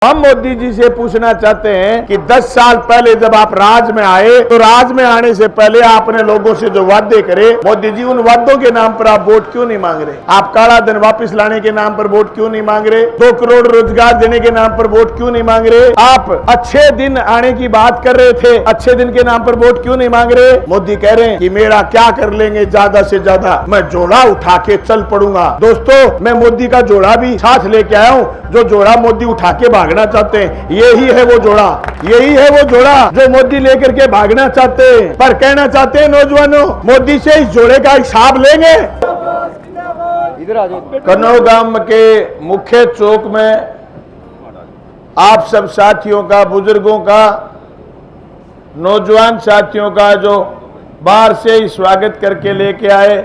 हम मोदी जी से पूछना चाहते हैं कि 10 साल पहले जब आप राज में आए तो राज में आने से पहले आपने लोगों से जो वादे करे, मोदी जी उन वादों के नाम पर आप वोट क्यों नहीं मांग रहे? आप काला धन वापस लाने के नाम पर वोट क्यों नहीं मांग रहे? 2 करोड़ रोजगार देने के नाम पर वोट क्यों नहीं मांग रहे? आप अच्छे दिन आने की बात कर रहे थे, अच्छे दिन के नाम पर वोट क्यों नहीं मांग रहे? मोदी कह रहे हैं कि मेरा क्या कर लेंगे ज्यादा से ज्यादा, मैं जोड़ा उठा के चल पड़ूंगा। दोस्तों, मैं मोदी का जोड़ा भी साथ लेके आया हूँ, जो जोड़ा मोदी उठा के भागना चाहते हैं। यही है वो जोड़ा, यही है वो जोड़ा जो मोदी लेकर के भागना चाहते हैं। पर कहना चाहते हैं नौजवानों, मोदी से इस जोड़े का हिसाब लेंगे। कन्नौज गांव के मुख्य चौक में आप सब साथियों का, बुजुर्गों का, नौजवान साथियों का जो बाहर से ही स्वागत करके लेके आए,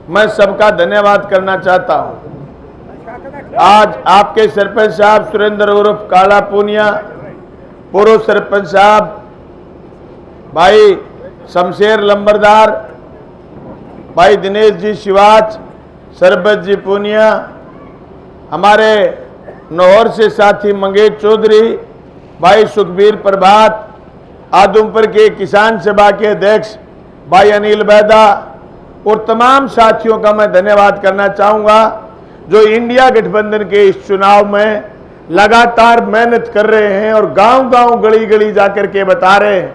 मैं सबका धन्यवाद करना चाहता हूं। आज आपके सरपंच साहब सुरेंद्र उर्फ काला पूनिया, पूर्व सरपंच साहब भाई शमशेर लंबरदार, भाई दिनेश जी शिवाच, सरबत जी पूनिया, हमारे नौहर से साथी मंगेश चौधरी, भाई सुखबीर प्रभात, आदमपुर के किसान सभा के अध्यक्ष भाई अनिल बैदा और तमाम साथियों का मैं धन्यवाद करना चाहूँगा जो इंडिया गठबंधन के इस चुनाव में लगातार मेहनत कर रहे हैं और गांव-गांव, गली-गली जाकर के बता रहे हैं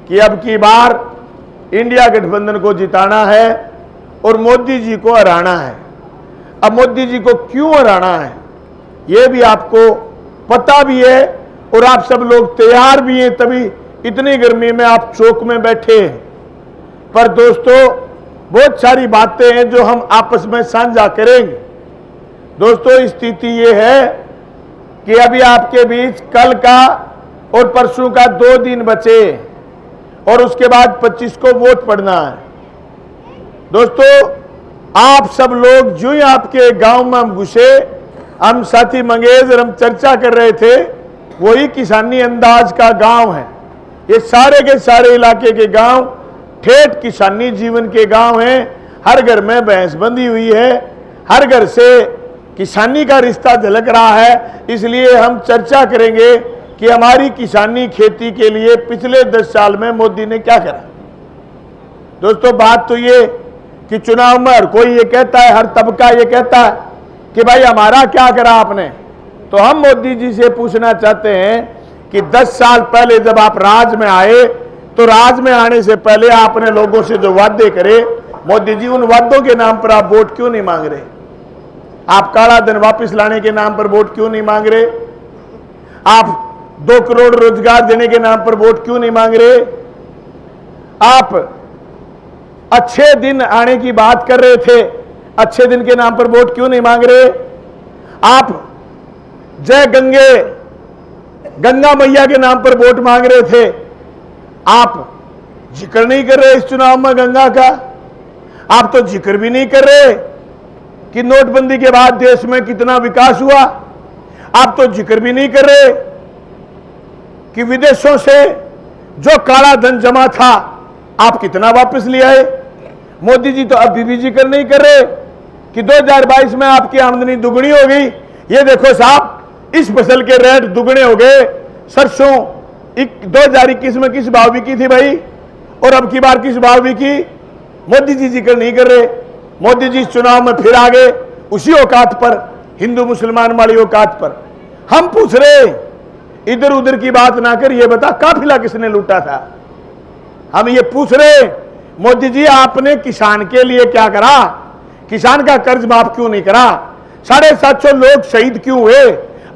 कि अब की बार इंडिया गठबंधन को जिताना है और मोदी जी को हराना है। अब मोदी जी को क्यों हराना है ये भी आपको पता भी है और आप सब लोग तैयार भी हैं, तभी इतनी गर्मी में आप चौक में बैठे हैं। पर दोस्तों, बहुत सारी बातें हैं जो हम आपस में साझा करेंगे। दोस्तों, स्थिति ये है कि अभी आपके बीच कल का और परसों का 2 दिन बचे और उसके बाद 25 को वोट पड़ना है। दोस्तों, आप सब लोग जो ही आपके गांव में हम घुसे, हम साथी मंगेश और हम चर्चा कर रहे थे, वही किसानी अंदाज का गांव है। ये सारे के सारे इलाके के गांव ठेठ किसानी जीवन के गांव हैं। हर घर में भैंस बंधी हुई है, हर घर से किसानी का रिश्ता झलक रहा है। इसलिए हम चर्चा करेंगे कि हमारी किसानी खेती के लिए पिछले 10 साल में मोदी ने क्या करा। दोस्तों, बात तो ये कि चुनाव में हर कोई ये कहता है, हर तबका ये कहता है कि भाई हमारा क्या करा आपने। तो हम मोदी जी से पूछना चाहते हैं कि 10 साल पहले जब आप राज में आए तो राज में आने से पहले आपने लोगों से जो वादे करे, मोदी जी उन वादों के नाम पर आप वोट क्यों नहीं मांग रहे? आप काला धन वापस लाने के नाम पर वोट क्यों नहीं मांग रहे? आप 2 करोड़ रोजगार देने के नाम पर वोट क्यों नहीं मांग रहे? आप अच्छे दिन आने की बात कर रहे थे, अच्छे दिन के नाम पर वोट क्यों नहीं मांग रहे? आप जय गंगा मैया के नाम पर वोट मांग रहे थे, आप जिक्र नहीं कर रहे इस चुनाव में गंगा का। आप तो जिक्र भी नहीं कर रहे कि नोटबंदी के बाद देश में कितना विकास हुआ। आप तो जिक्र भी नहीं कर रहे कि विदेशों से जो काला धन जमा था आप कितना वापस ले आए। मोदी जी तो अभी भी जिक्र नहीं कर रहे कि 2022 में आपकी आमदनी दुगनी हो गई। ये देखो साहब, इस फसल के रेट दुगने हो गए। सरसों 2021 में किस भाव बिकी थी भाई, और अब की बार किस भाव बिकी? मोदी जी जिक्र नहीं कर रहे। मोदी जी चुनाव में फिर आ गए उसी औकात पर, हिंदू मुसलमान वाली औकात पर। हम पूछ रहे, इधर उधर की बात ना कर, ये बता काफिला किसने लूटा था। हम ये पूछ रहे, मोदी जी आपने किसान के लिए क्या करा? किसान का कर्ज माफ क्यों नहीं करा? 750 लोग शहीद क्यों हुए?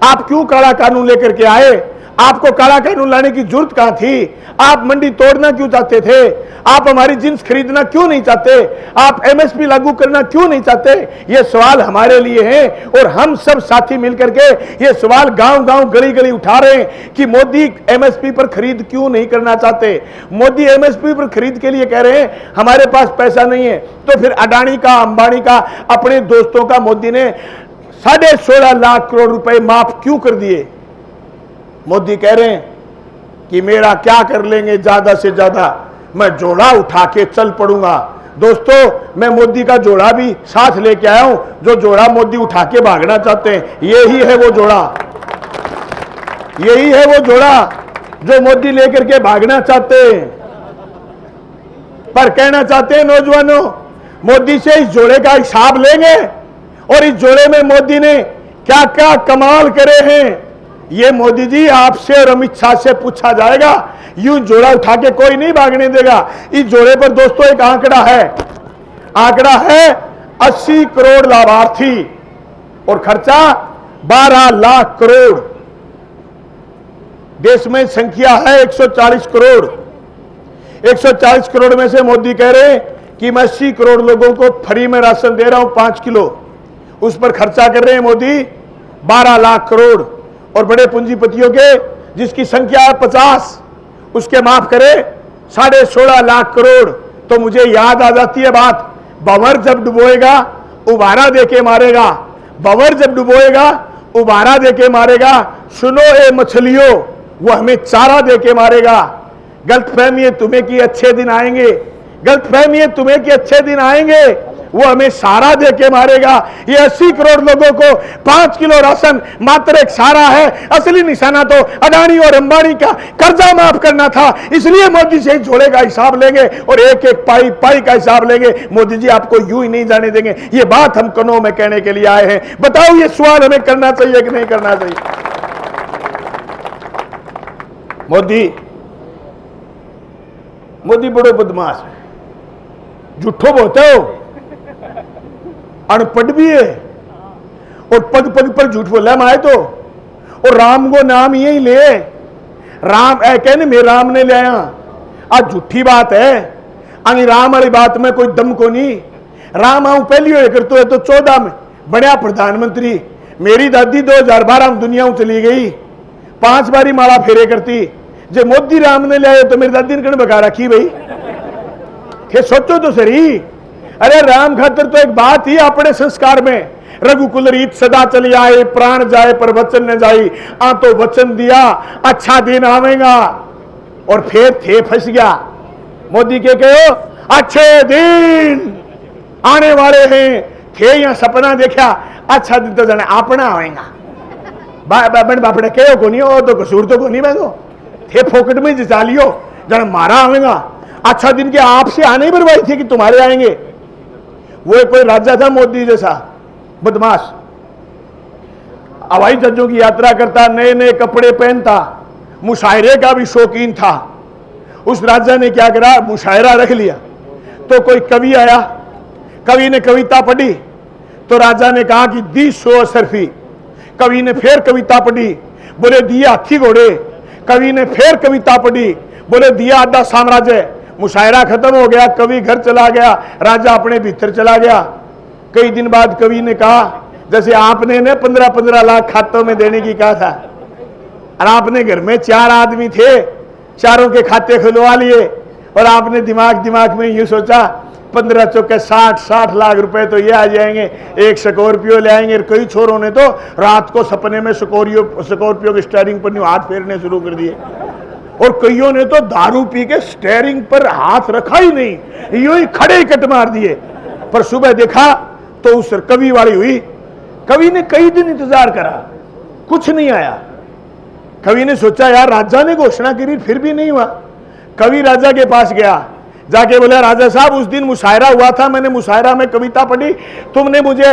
आप क्यों काला कानून लेकर के आए? आपको काला कानून लाने की जरूरत कहां थी? आप मंडी तोड़ना क्यों चाहते थे? आप हमारी जिन्स खरीदना क्यों नहीं चाहते? आप एमएसपी लागू करना क्यों नहीं चाहते? ये सवाल हमारे लिए हैं और हम सब साथी मिलकर के ये सवाल गांव-गांव, गली-गली उठा रहे हैं कि मोदी एमएसपी पर खरीद क्यों नहीं करना चाहते? मोदी एमएसपी पर खरीद के लिए कह रहे हैं हमारे पास पैसा नहीं है। तो फिर अडानी का, अंबानी का, अपने दोस्तों का मोदी ने 16.5 लाख करोड़ रुपए माफ क्यों कर दिए? मोदी कह रहे हैं कि मेरा क्या कर लेंगे ज्यादा से ज्यादा, मैं जोड़ा उठा के चल पड़ूंगा। दोस्तों, मैं मोदी का जोड़ा भी साथ लेके आया हूं, जो जोड़ा मोदी उठा के भागना चाहते हैं। यही है वो जोड़ा। यही है वो जोड़ा जो मोदी लेकर के भागना चाहते हैं। पर कहना चाहते हैं नौजवानों, मोदी से इस जोड़े का हिसाब लेंगे और इस जोड़े में मोदी ने क्या क्या कमाल करे हैं, ये मोदी जी आपसे और अमित शाह से पूछा जाएगा। यूं जोड़ा उठा के कोई नहीं भागने देगा। इस जोड़े पर दोस्तों एक आंकड़ा है 80 करोड़ लाभार्थी और खर्चा 12 लाख करोड़। देश में संख्या है 140 करोड़। 140 करोड़ में से मोदी कह रहे हैं कि मैं 80 करोड़ लोगों को फ्री में राशन दे रहा हूं 5 किलो। उस पर खर्चा कर रहे हैं मोदी 12 लाख करोड़। और बड़े पूंजीपतियों के जिसकी संख्या है 50, उसके माफ करे 16.5 लाख करोड़। तो मुझे याद आ जाती है बात, भंवर जब डुबोएगा उबारा देके मारेगा। भंवर जब डुबोएगा उबारा देके मारेगा। सुनो ए मछलियों, वो हमें चारा देके मारेगा। गलतफहमी है तुम्हें कि अच्छे दिन आएंगे, गलतफहमी है तुम्हें कि अच्छे दिन आएंगे, वो हमें सारा देके मारेगा। ये 80 करोड़ लोगों को 5 किलो राशन मात्र एक सारा है। असली निशाना तो अडानी और अंबानी का कर्जा माफ करना था। इसलिए मोदी से जोड़े का हिसाब लेंगे और एक एक पाई पाई का हिसाब लेंगे। मोदी जी आपको यूं ही नहीं जाने देंगे। ये बात हम कानों में कहने के लिए आए हैं। बताओ ये सवाल हमें करना चाहिए कि नहीं करना चाहिए? मोदी बड़ो बदमाश है, झूठो बहुत है, अनपढ़ भी है और पग पग पर झूठ बोला माए तो। और राम को नाम यही ले, राम ऐ कहने मैं राम ने ले आया। आज झूठी बात है। अनी राम वाली बात में कोई दम को नहीं। राम आऊं पहली हो करते है तो 14 में बढ़िया प्रधानमंत्री। मेरी दादी 2012 में दुनिया चली गई, 5 बारी माला फेरे करती। जो मोदी राम ने ले आए तो मेरी दादी ने कण बका रखी भाई। थे सोचो तो सही। अरे राम खातर तो एक बात ही अपने संस्कार में, रघुकुल रीत सदा चली आए, प्राण जाए पर वचन न जाई। आ तो वचन दिया अच्छा दिन आवेगा और फिर थे फंस गया। मोदी के कहो अच्छे दिन आने वाले हैं, थे यहाँ सपना देखा अच्छा दिन तो जाने अपना आवेगा। बन बापड़े कहो को नहीं हो तो कसूर तो को नहीं बैठो, थे फोकट में जिता लियो जाने मारा आवेगा। अच्छा दिन के आपसे आने ही बर्बादी थी कि तुम्हारे आएंगे। वो एक कोई राजा था मोदी जैसा बदमाश, हवाई जहाजों की यात्रा करता, नए नए कपड़े पहनता, मुशायरे का भी शौकीन था। उस राजा ने क्या करा, मुशायरा रख लिया। तो कोई कवि आया, कवि ने कविता पढ़ी तो राजा ने कहा कि दी 100 अशरफी। कवि ने फिर कविता पढ़ी, बोले दिए हाथी घोड़े। कवि ने फिर कविता पढ़ी, बोले दिया आधा साम्राज्य। मुशायरा खत्म हो गया, कवि घर चला गया, राजा अपने भीतर चला गया। कई दिन बाद कवि ने कहा जैसे आपने ने 15-15 लाख खातों में देने की कहा था और आपने घर में 4 आदमी थे, चारों के खाते खुलवा लिए और आपने दिमाग में यूं सोचा 15 चौके 60 लाख रुपए तो ये आ जाएंगे, एक स्कॉर्पियो ले आएंगे। कई छोरों ने तो रात को सपने में स्कॉर्पियो के स्टीयरिंग पर हाथ फेरने शुरू कर दिए और कईयों ने तो दारू पी के स्टीयरिंग पर हाथ रखा ही नहीं, यूं ही खड़े ही कट मार दिए। पर सुबह देखा तो उस कवि वाली हुई। कवि ने कई दिन इंतजार करा, कुछ नहीं आया। कवि ने सोचा यार राजा ने घोषणा करी फिर भी नहीं हुआ। कवि राजा के पास गया, जाके बोला राजा साहब उस दिन मुशायरा हुआ था, मैंने मुशायरा में कविता पढ़ी, तुमने मुझे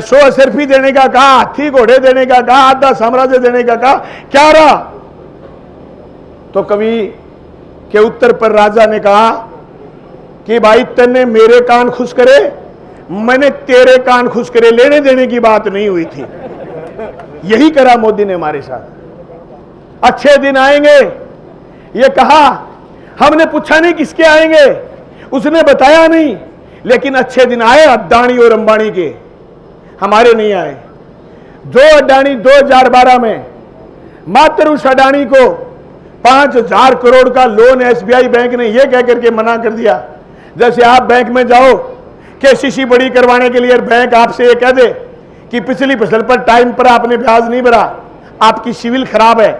100 अशरफी देने का कहा, हाथी घोड़े देने का कहा, आधा साम्राज्य देने का कहा, क्या रहा? तो कवि के उत्तर पर राजा ने कहा कि भाई तन्ने मेरे कान खुश करे, मैंने तेरे कान खुश करे, लेने देने की बात नहीं हुई थी। यही करा मोदी ने हमारे साथ। अच्छे दिन आएंगे ये कहा, हमने पूछा नहीं किसके आएंगे, उसने बताया नहीं, लेकिन अच्छे दिन आए अडानी और अंबानी के, हमारे नहीं आए। जो अडानी 2012 में मात्र उस अडानी को 5,000 करोड़ का लोन एसबीआई बैंक ने यह कहकर के मना कर दिया। जैसे आप बैंक में जाओ केसीसी बड़ी करवाने के लिए, बैंक आपसे ये कह दे कि पिछली फसल पर टाइम पर आपने ब्याज नहीं भरा, आपकी सिविल खराब है।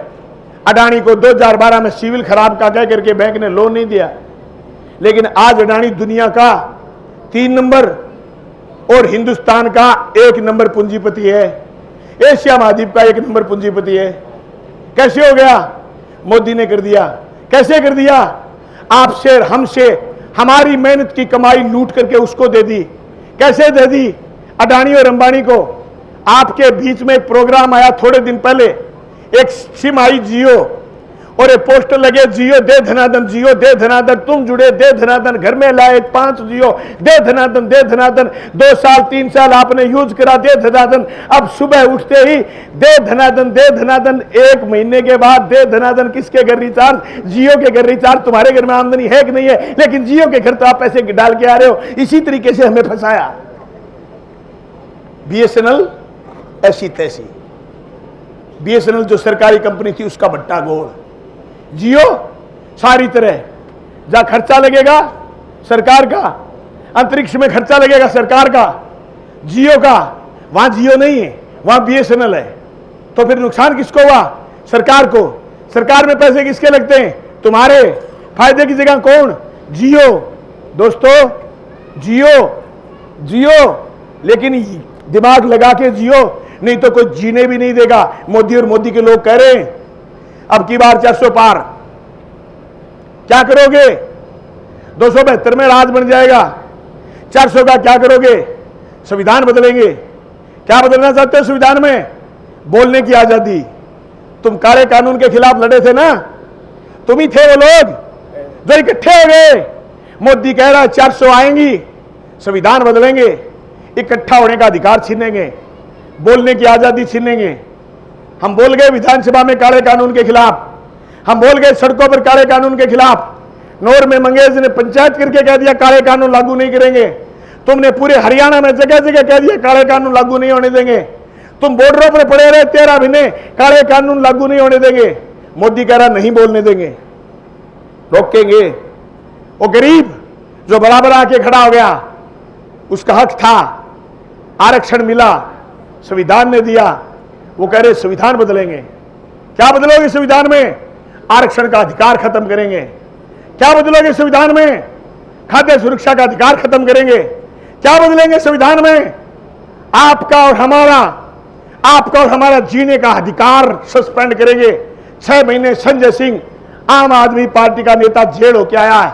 अडानी को 2012 में सिविल खराब का कह करके बैंक ने लोन नहीं दिया। लेकिन आज अडानी दुनिया का 3 नंबर और हिंदुस्तान का 1 नंबर पूंजीपति है, एशिया महाद्वीप का 1 नंबर पूंजीपति है। कैसे हो गया? मोदी ने कर दिया। कैसे कर दिया? आपसे, हमसे हमारी मेहनत की कमाई लूट करके उसको दे दी। कैसे दे दी? अडानी और अंबानी को। आपके बीच में एक प्रोग्राम आया थोड़े दिन पहले, एक सिम आई जियो और एक पोस्टर लगे, जियो दे धनाधन, जियो दे धनाधन, तुम जुड़े दे धनाधन, घर में लाए 5 जियो दे धनाधन, दे धनाधन। 2 साल 3 साल आपने यूज करा, दे धनाधन। अब सुबह उठते ही दे धनाधन, दे धनाधन। 1 महीने के बाद दे धनाधन। किसके घर रिचार्ज? जियो के घर रिचार्ज। तुम्हारे घर में आमदनी है कि नहीं है, लेकिन जियो के घर तो आप पैसे डाल के आ रहे हो। इसी तरीके से हमें फंसाया। बीएसएनएल ऐसी तैसी। बीएसएनएल जो सरकारी कंपनी थी उसका बट्टा गोल। जियो सारी तरह, जहां खर्चा लगेगा सरकार का, अंतरिक्ष में खर्चा लगेगा सरकार का, जियो का, वहां जियो नहीं है, वहां बीएसएनएल है। तो फिर नुकसान किसको हुआ? सरकार को। सरकार में पैसे किसके लगते हैं? तुम्हारे। फायदे की जगह कौन? जियो। दोस्तों, जियो, लेकिन दिमाग लगा के जियो, नहीं तो कोई जीने भी नहीं देगा। मोदी और मोदी के लोग कह रहे हैं अब की बार 400 पार। क्या करोगे? 272 में राज बन जाएगा। 400 का क्या करोगे? संविधान बदलेंगे। क्या बदलना चाहते हो संविधान में? बोलने की आजादी। तुम काले कानून के खिलाफ लड़े थे ना, तुम ही थे वो लोग जो इकट्ठे हो गए। मोदी कह रहा है 400 आएंगी, संविधान बदलेंगे, इकट्ठा होने का अधिकार छीनेंगे, बोलने की आजादी छीनेंगे। हम बोल गए विधानसभा में काले कानून के खिलाफ, हम बोल गए सड़कों पर काले कानून के खिलाफ। नौर में मंगेश ने पंचायत करके कह दिया काले कानून लागू नहीं करेंगे। तुमने पूरे हरियाणा में जगह जगह कह दिया काले कानून लागू नहीं होने देंगे। तुम बॉर्डरों पर पड़े रहे 13 महीने, काले कानून लागू नहीं होने देंगे। मोदी कह रहा नहीं बोलने देंगे, रोकेंगे। वो गरीब जो बराबर आके खड़ा हो गया, उसका हक था, आरक्षण मिला, संविधान ने दिया, वो कह रहे संविधान बदलेंगे। क्या बदलोगे संविधान में? आरक्षण का अधिकार खत्म करेंगे। क्या बदलोगे संविधान में? खाद्य सुरक्षा का अधिकार खत्म करेंगे। क्या बदलेंगे संविधान में? आपका और हमारा जीने का अधिकार सस्पेंड करेंगे। 6 महीने संजय सिंह आम आदमी पार्टी का नेता जेल होके आया है।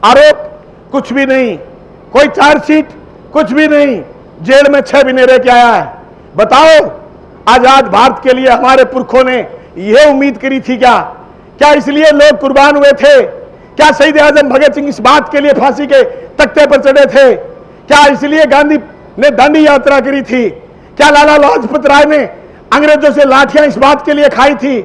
आरोप कुछ भी नहीं, कोई चार्जशीट कुछ भी नहीं, जेल में 6 महीने रह के आया है। बताओ, आजाद भारत के लिए हमारे पुरखों ने यह उम्मीद करी थी क्या? क्या इसलिए लोग कुर्बान हुए थे? क्या शहीद आजम भगत सिंह इस बात के लिए फांसी के तख्ते पर चढ़े थे? क्या इसलिए गांधी ने दांडी यात्रा करी थी? क्या लाला लाजपत राय ने अंग्रेजों से लाठियां इस बात के लिए खाई थी?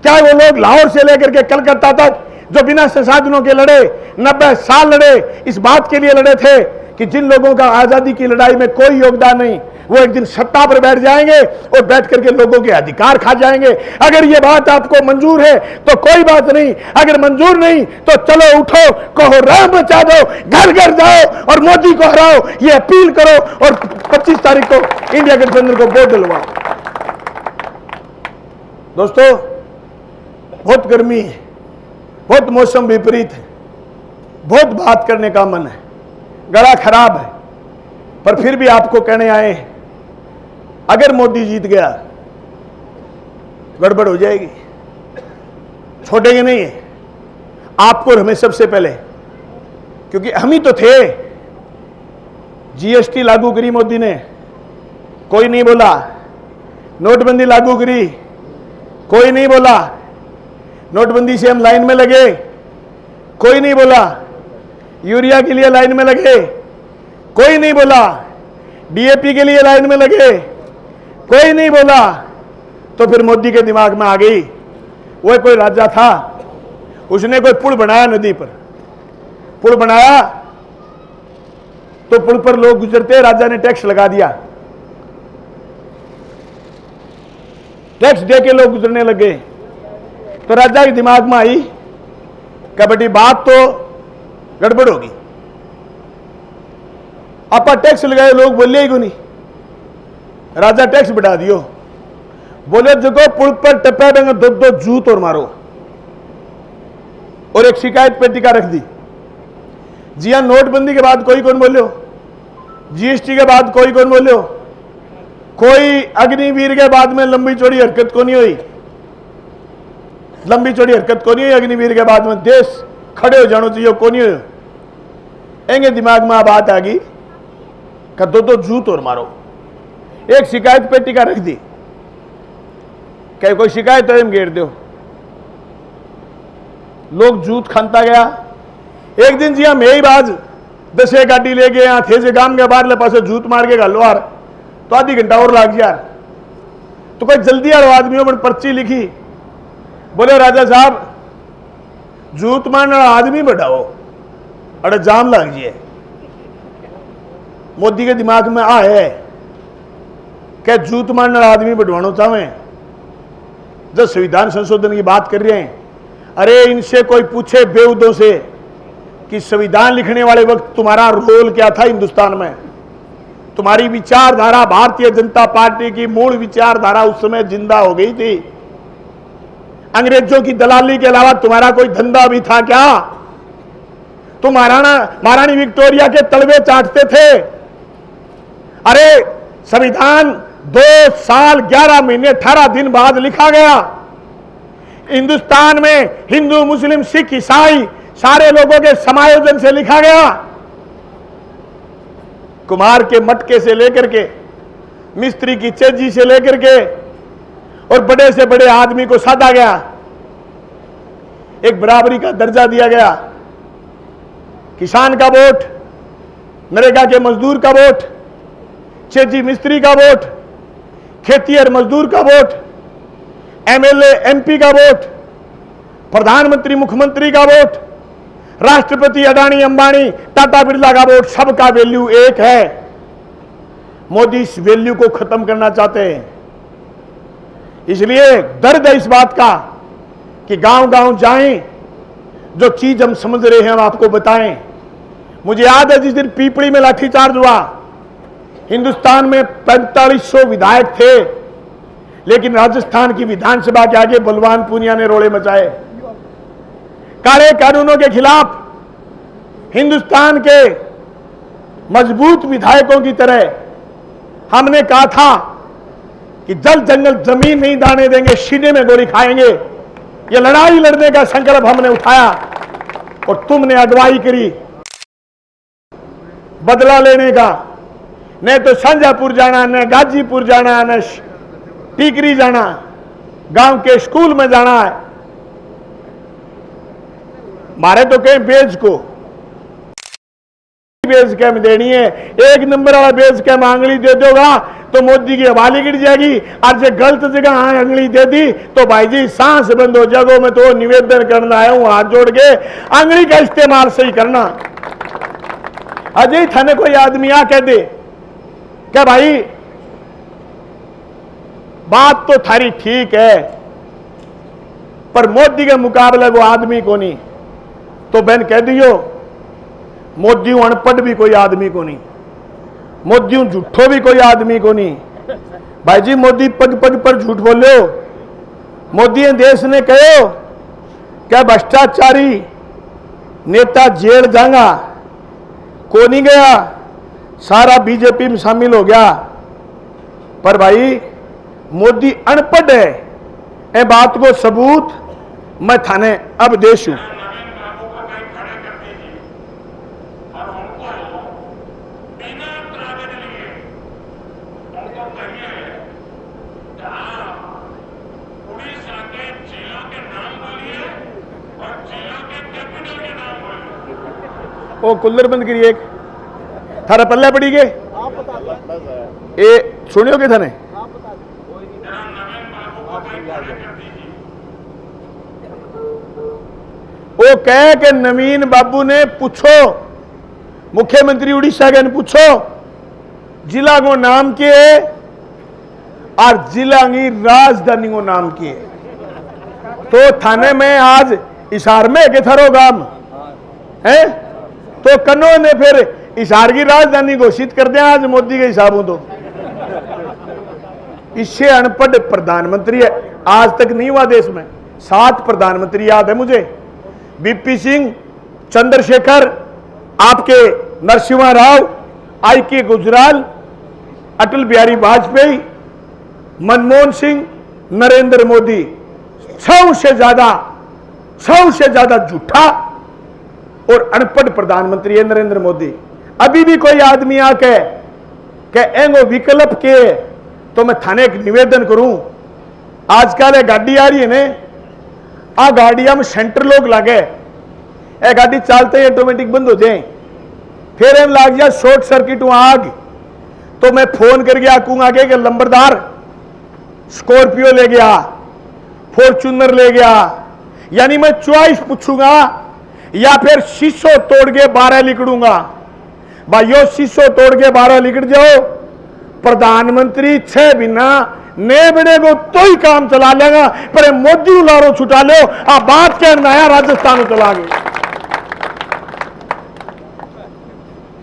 क्या वो लोग लाहौर से लेकर के कलकत्ता तक जो बिना संसाधनों के लड़े, 90 साल लड़े, इस बात के लिए लड़े थे कि जिन लोगों का आजादी की लड़ाई में कोई योगदान नहीं, वो एक दिन सत्ता पर बैठ जाएंगे और बैठ करके लोगों के अधिकार खा जाएंगे। अगर ये बात आपको मंजूर है तो कोई बात नहीं, अगर मंजूर नहीं तो चलो उठो, कहो राम बचा दो, घर घर जाओ और मोदी को हराओ, ये अपील करो और 25 तारीख को इंडिया गठबंधन को वोट दिलवाओ। दोस्तों, बहुत गर्मी है, बहुत मौसम विपरीत है, बहुत बात करने का मन है, गला खराब है, पर फिर भी आपको कहने आए हैं अगर मोदी जीत गया गड़बड़ हो जाएगी, छोड़ेंगे नहीं है आपको और हमें सबसे पहले, क्योंकि हम ही तो थे। जीएसटी लागू करी मोदी ने, कोई नहीं बोला। नोटबंदी लागू करी, कोई नहीं बोला। नोटबंदी से हम लाइन में लगे, कोई नहीं बोला। यूरिया के लिए लाइन में लगे, कोई नहीं बोला। डीएपी के लिए लाइन में लगे, कोई नहीं बोला। तो फिर मोदी के दिमाग में आ गई, वो कोई राजा था, उसने कोई पुल बनाया, नदी पर पुल बनाया, तो पुल पर लोग गुजरते, राजा ने टैक्स लगा दिया, टैक्स दे के लोग गुजरने लगे। तो राजा के दिमाग में आई कबड्डी बात तो गड़बड़ होगी, आप टैक्स लगाए, लोग बोले ही को नहीं। राजा टैक्स बढ़ा दियो, बोले जगो पुल पर टप्पा देंगे 2-2 जूत और मारो, और एक शिकायत पेटिका रख दी। जी हां, नोटबंदी के बाद कोई कौन बोलो, जीएसटी के बाद कोई कौन बोलो, कोई अग्निवीर के बाद में लंबी चौड़ी हरकत को नहीं हुई। लंबी चौड़ी हरकत को नहीं हुई अग्निवीर के बाद में देश खड़े हो जाना चाहिए को नहीं हो। एंगे दिमाग में बात आ गई कि दो जूत और मारो। एक शिकायत पेटी का रख दी, क्या कोई शिकायत है घेर दो, लोग जूत खानता गया। एक दिन जी हम यही बाज 10 गाड़ी ले गए यहाँ थे गांव के बाहर पास जूत मार के घालो यार, तो आधी घंटा और लाग गया यार। तो कोई जल्दी यार आदमियों में पर्ची लिखी, बोले राजा साहब जूत मारने वाला आदमी बढ़ाओ, अरे जाम लग जाए। मोदी के दिमाग में आ है क्या जूत मारने वाला आदमी बढ़वाना चाहे। जब संविधान संशोधन की बात कर रहे हैं, अरे इनसे कोई पूछे बेउदों से कि संविधान लिखने वाले वक्त तुम्हारा रोल क्या था हिंदुस्तान में, तुम्हारी विचारधारा भारतीय जनता पार्टी की मूल विचारधारा उस समय जिंदा हो गई थी। अंग्रेजों की दलाली के अलावा तुम्हारा कोई धंधा भी था क्या? तुम महारानी विक्टोरिया के तलवे चाटते थे। अरे संविधान 2 साल 11 महीने 18 दिन बाद लिखा गया। हिंदुस्तान में हिंदू मुस्लिम सिख ईसाई सारे लोगों के समायोजन से लिखा गया। कुमार के मटके से लेकर के मिस्त्री की चेजी से लेकर के और बड़े से बड़े आदमी को साधा गया, एक बराबरी का दर्जा दिया गया। किसान का वोट, नरेगा के मजदूर का वोट, चेजी मिस्त्री का वोट, खेतिहर मजदूर का वोट, एमएलए एमपी का वोट, प्रधानमंत्री मुख्यमंत्री का वोट, राष्ट्रपति अडानी अंबानी टाटा बिरला का वोट, सबका वैल्यू एक है। मोदी इस वैल्यू को खत्म करना चाहते हैं। इसलिए दर्द है इस बात का कि गांव गांव जाएं, जो चीज हम समझ रहे हैं हम आपको बताएं। मुझे याद है जिस दिन पीपड़ी में लाठीचार्ज हुआ, हिंदुस्तान में 4500 विधायक थे, लेकिन राजस्थान की विधानसभा के आगे बलवान पूनिया ने रोड़े मचाए। काले कानूनों के खिलाफ हिंदुस्तान के मजबूत विधायकों की तरह हमने कहा था कि जल जंगल जमीन नहीं दाने देंगे, सीने में गोली खाएंगे। ये लड़ाई लड़ने का संकल्प हमने उठाया और तुमने अगुवाई करी बदला लेने का। न तो शाहजहांपुर जाना, न गाजीपुर जाना, न टीकरी जाना, गांव के स्कूल में जाना है। मारे तो कहीं बेच को बेच कैम देनी है, एक नंबर वाला बेच कैम आंगली दे दोगा तो मोदी की हवाली गिर जाएगी। और जो गलत जगह आंगली दे दी तो भाई जी सांस बंद हो जाएगा। मैं तो निवेदन करना आया हूं हाथ जोड़ के, आंगली का इस्तेमाल सही करना। अजय थाने कोई आदमी आ कह दे क्या भाई बात तो थारी ठीक है पर मोदी के मुकाबले वो आदमी को नहीं, तो बहन कह दियो मोदी अनपढ़ भी कोई आदमी को नहीं, मोदी झूठो भी कोई आदमी को नहीं। भाई जी मोदी पग पग पर झूठ बोलो। मोदी देश ने कहो क्या भ्रष्टाचारी नेता जेल जाएगा, को नहीं गया, सारा बीजेपी में शामिल हो गया। पर भाई मोदी अनपढ़ है, ए बात को सबूत मैं थाने अब देश हूं। ओ कुल्लर बंद करिए, एक थारा पल्ले पड़ी गए ए सुनियो के थाने वो कह के नवीन बाबू ने पूछो मुख्यमंत्री उड़ीसा के पूछो जिला को नाम के और जिला की राजधानी को नाम की तो थाने में आज इशार में के थारो गांव है तो कन्नो ने फिर इशार की राजधानी घोषित कर दिया आज मोदी के हिसाबों तो। इससे अनपढ़ प्रधानमंत्री है आज तक नहीं हुआ देश में। 7 प्रधानमंत्री याद है मुझे, बीपी सिंह, चंद्रशेखर, आपके नरसिम्हा राव, आई.के. गुजराल, अटल बिहारी वाजपेयी, मनमोहन सिंह, नरेंद्र मोदी, सबसे ज्यादा झूठा और अनपढ़ प्रधानमंत्री है नरेंद्र मोदी। अभी भी कोई आदमी आके एंगो विकल्प के तो मैं थाने एक निवेदन करूं। आजकल एक गाड़ी आ रही है ने, आ गाड़िया में सेंटर लोग लगे, ए गाड़ी चलते ही ऑटोमेटिक बंद हो जाए, फिर एम लाग जाए शॉर्ट सर्किट आग, तो मैं फोन करके आकूंगा कि लंबरदार स्कॉर्पियो ले गया, फॉर्च्यूनर ले गया, यानी मैं चॉइस पूछूंगा या फिर शीशो तोड़ के 12 लिखड़ूंगा। भाइयों शीशो तोड़ के 12 लिखड़ जाओ, प्रधानमंत्री 6 महीना ने बनेगो तो ही काम चला लेगा, पर मोदी लारो छुटा लो, आ बात के नया राजस्थान चला गए।